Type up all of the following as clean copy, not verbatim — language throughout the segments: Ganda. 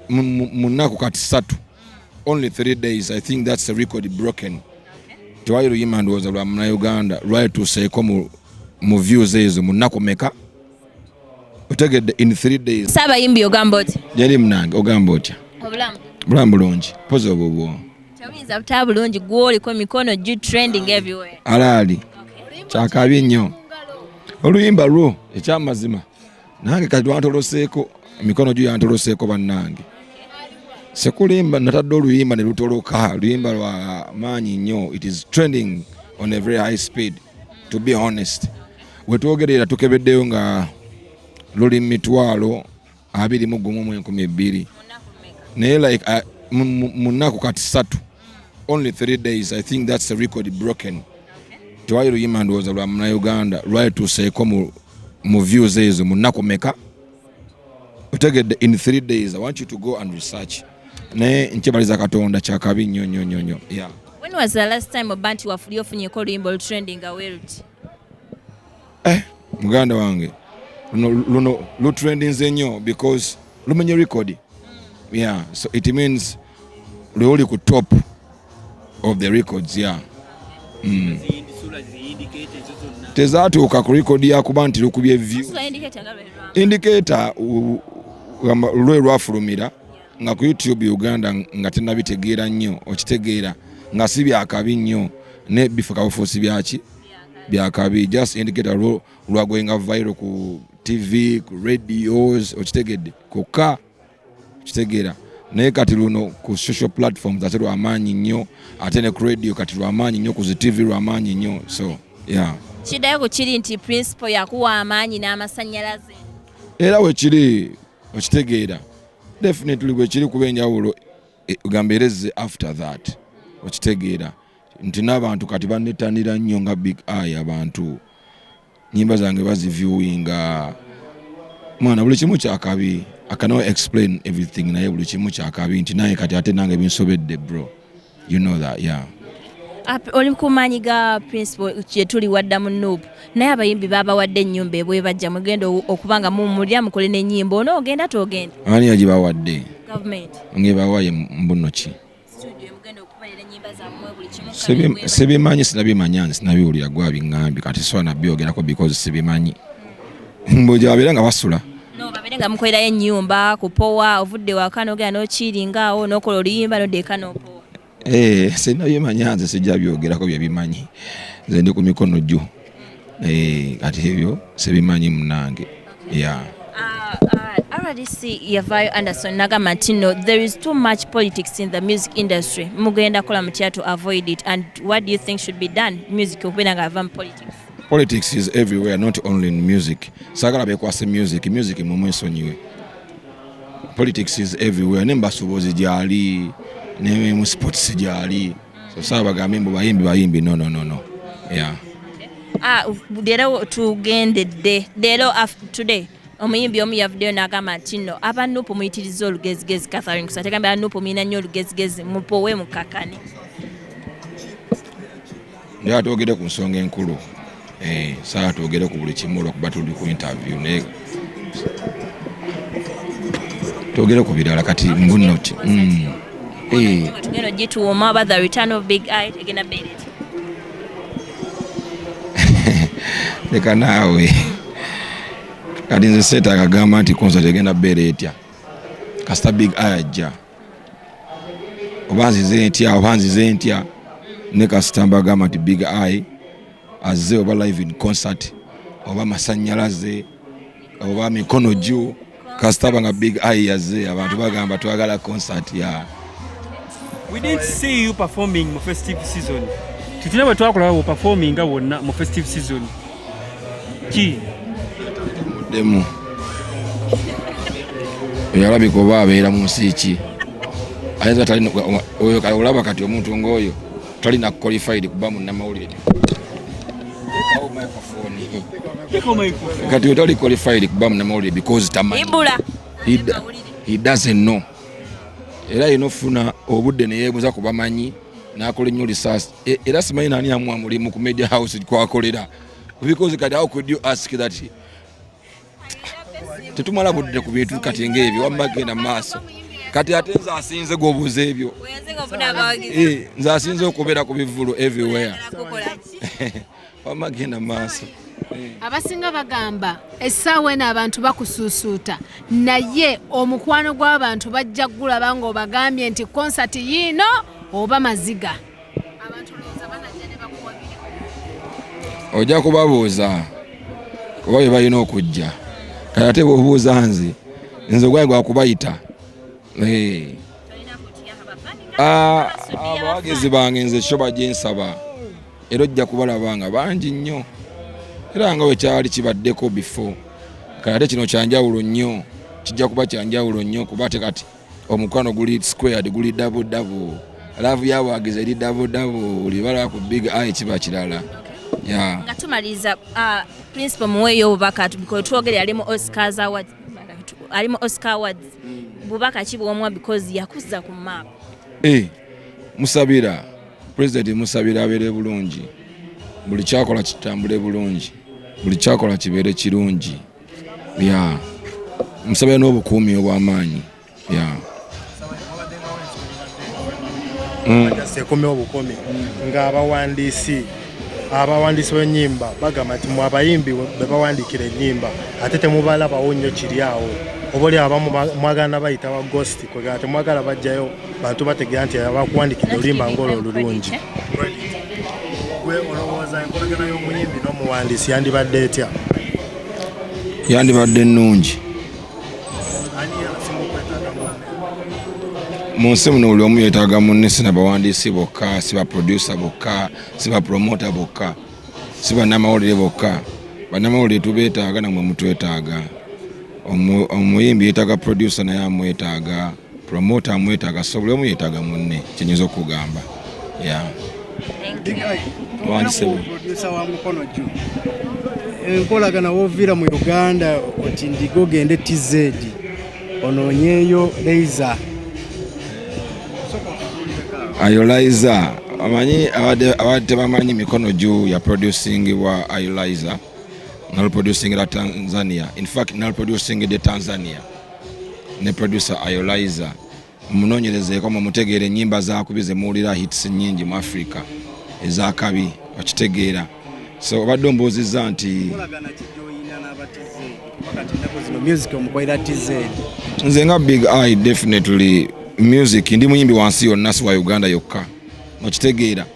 munaku kati 3 only 3 days. I think that's a record broken. Twali luyimba ndowooza lwa Munnayuganda lwatuuseeko mu views ezo munaku meka otegedde in 3 days. Saabayimbi ogamba oti? Yali munange ogamba otya? Obulamu bulungi pozi obwo tawinza butaba bulungi gwoliko mikono gi trending everywhere. Alaali kyakabi nnyo oluyimba lwo ekyamazima nange kati lwantoloseeko emikono gyo yantoloseeko bannange sekulimba natadde oluyimba ne lutoloka luyimba lwa maanyi nnyo. It is trending on a very high speed to be honest. Wetwogerera tukebeddeyo nga luli mitwalo 21,200 naye like munaku kati 3 only 3 days. I think that's a record broken. Twali luyimba ndowooza lwa Munnayuganda lwatuuseeko mu views ezo munaku meka otegedde in 3 days. I want you to go and research. Naye nkyebaliza Katonda kyakabi nnyo. Yeah. When was the last time Obanti wafuli ofunyeko oluyimba trending aweruti? Muganda wange luno lutrendinze nnyo because lumenye record. Yeah, so it means luli ku top of the records. Yeah. Tezaatuuka ku record yakuba nti lukubye view. Indicator lwe lwafulumira nga ku YouTube Uganda nga tenabitegeera nnyo okitegeera nga si byakabi nnyo ne bifuka bufuusi byakabi. Just indicator lwagoyinga viral ku TV, ku radios okitegedde kuka kitegeera naye kati luno ku social platforms ate lwamaanyi nnyo ate ne ku radio kati lwamaanyi nnyo ku zi TV lwamaanyi nnyo. So yeah, kidayo ku kiri nti principal yakuwa amaanyi n'amasanyalaze era wekiri okitegeera definitely wekiri kuba enjawulo gambereze after that okitegeera nti n'abantu kati bannetanira nnyo nga Big Eye. Abantu nyimba zange baziviewinga mwana buli kimu kyakabi. I cannot explain everything naye buli kimu kyakabi nti naye kati ate nange binsobedde bro, you know that. Yeah. Oli kumanyi ga principal kyetuli wadda mu noob naye abayimbi baba wadde ennyumba ebwe bajja mugenda okubanga mulya mukole n'ennyimba ono ogenda togenda ani yagibawadde government ngebawaye mbunoki studio mugenda okubalira ennyimba zammwe buli kimu sebimanyi sinabimanya sinabiwulira gwabiŋŋambi kati swana byogerako because sebimanyi mboja babeera nga basula no babeera nga mukolerayo ennyumba kupowa ovudde waka n'ogenda n'okiringa awo n'okola oluyimba n'oddeeka n'opowa. Sinabimanya nze sijja byogerako byebimanyi nze ndi ku mikono gyo kati ebyo sebimanyi munange. Yeah. RDC Yavayo Anderson nagamba nti no, there is too much politics in the music industry. Mugenda kola mutya to avoid it, and what do you think should be done music okubeera nga ava mu politics? Politics is everywhere, not only in music. Sagala bekwase music mumwesonyiwe. Politics is everywhere. Nembasubozi gyali ne mu sports gyali. So saba bagambe mbo bayimbi no. Yeah. Dero tugendedde dero after today omuyimbi omu yavuddeyo n'agamba nti nno abanupu muyitiriza olugezigezi Catherine kusa tegamba abanupu muyina nnyo olugezigezi mupowe mukakane. Nja twogere ku nsonga enkulu saa twogere ku buli kimu olwokuba tuli ku interview naye twogere ku birala kati mbunoti tugenda gituuma about the return of Big Eye tegenda Berit. Leka naawe kati nze seta akagamba nti concert egenda bbeera etya kasita Big Eye ajja oba nzize ntya ne kasita mbagamba nti Big Eye azze oba live in concert oba Amasanyalaze oba Mikono juu kasita banga Big Eye yazze abantu bagamba twagala concert. Yeah. We didn't see you performing mu festive season. Tutulaba twakola performing wonna mu festive season. Ki demu yalabika oba abeera mu nsi ki ayinza talina oyo olaba kati omuntu ng'oyo talina qualified kuba munnamawulire kati oyo tali qualified kuba munnamawulire because tamanyi he doesn't know era inofuna obudde ne yeebuza ku bamanyi n'akola ennyo research era simanyi nani amwa mulimu ku media house kwakolera because kati how could you ask that tetumala budde ku bintu kati ng'ebyo wamma genda maaso kati ate nze asinze gobuze ebyo nze asinze okubeera ku bivulu everywhere wamagenda maaso abasinga bagamba essaawa eno abantu bakusuusuuta naye omukwano gw'abantu bajja gulaba ng'obagambye nti konsati yiino oba maziga abantu lowooza banajja ne bakuwabira ojja kubabuuza kuba bye balina okujja kati ate bw'obuuza nze gwaye gwakubayita abawagizi bange nze kyo bagyensaba era ojja kubalaba nga bangi nnyo era nga wekyali kibaddeko before kati ate kino kyanjawulo nnyo kijja kuba kyanjawulo nnyo kuba ate kati omukwano guli squared guli double laavu yawagiza eri double libala ku big eye kiba kirala nga tumaliza principal muweeyo obubaka twogere alimu Oscar Awards bubaka ki bw'omuwa because yakuzza ku map musabira president musabira abeere bulungi buli kyakola kitambule bulungi buli kyakola kibeere kirungi musabira n'obukuumi obw'amaanyi sekomye obukomi nga abawandiisi b'ennyimba bagamba nti mu abayimbi be bawandikira ennyimba ate temubalabawo nnyo kiri awo oba oli abamu mwagala bayita wa ghost kwegala temwagala bajjayo bantu bategera nti abakuwandikira olimba ngolo olulungi gwe olowooza enkolagana y'omuyimbi n'omuwandiisi yandibadde etya yandibadde nnungi mu nsi muno buli omu yeetaaga munne si nabawandiisi bokka si baproducer bokka si bapromota bokka si bannamawulire bokka bannamawulire tubeetaaga namwe mutwetaaga omuyimbi yeetaaga producer naye amwetaaga promota amwetaaga so buli omu yeetaaga munne kyenyinza okugamba producer wa Mikono jju enkolagana woviira mu Uganda oti ndigo gende TZ onoonyeeyo Laser Ayoliza amanyi abadde bamanyi Mikono jju ya producing wa Ayoliza nal producing la Tanzania in fact nal producing de Tanzania ne producer Ayoliza munonyereze kama mutegeere nyimba zakubize muulira hits nyingi mu Africa ezakabi bakitegeera so obadde mbooziza nti nze nga Big Eye definitely music ndi muyimbi wansi yonna si wa Uganda yokka okitegeera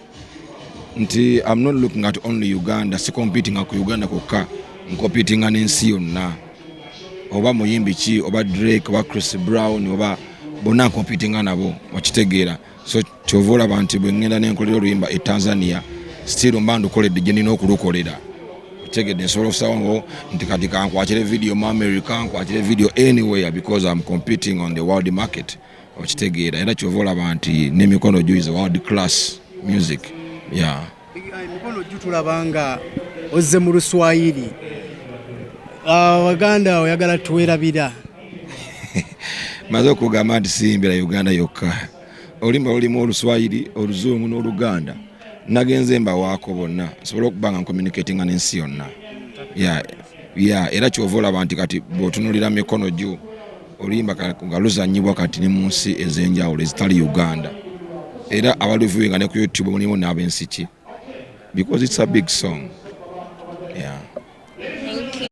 nti I'm not looking at only Uganda si competing ku Uganda kokka competing n'ensi yonna oba muyimbi ki oba Drake oba Chris Brown oba bonna competing nabo okitegeera so kyovola abantu bwe ngenda n'enkolera oluyimba e Tanzania still mba ndukoledde gye nina okulukolera otegedde nsobola okusawango nti kati kankwatire video mu America nkwatire video anywhere because I'm competing on the world market okitegeera era kyovola abantu ne Mikono jju is world class music Mikono jju tulabanga ozze mu Luswayiri Abaganda oyagala tuwerabira maze okugamba nti siyimbira Uganda yokka olimba olimu Oluswayiri Oluzungu n'Oluganda nagenze mbawaako bonna nsobola okubanga communicating n'ensi yonna era kyovola abantu kati bw'otunuulira Mikono jju olimba nga luzannyibwa kati ne mu nsi ez'enjawulo ezitali Uganda era abaliviewinga ne ku YouTube mulimu n'ab'ensi ki because it's a big song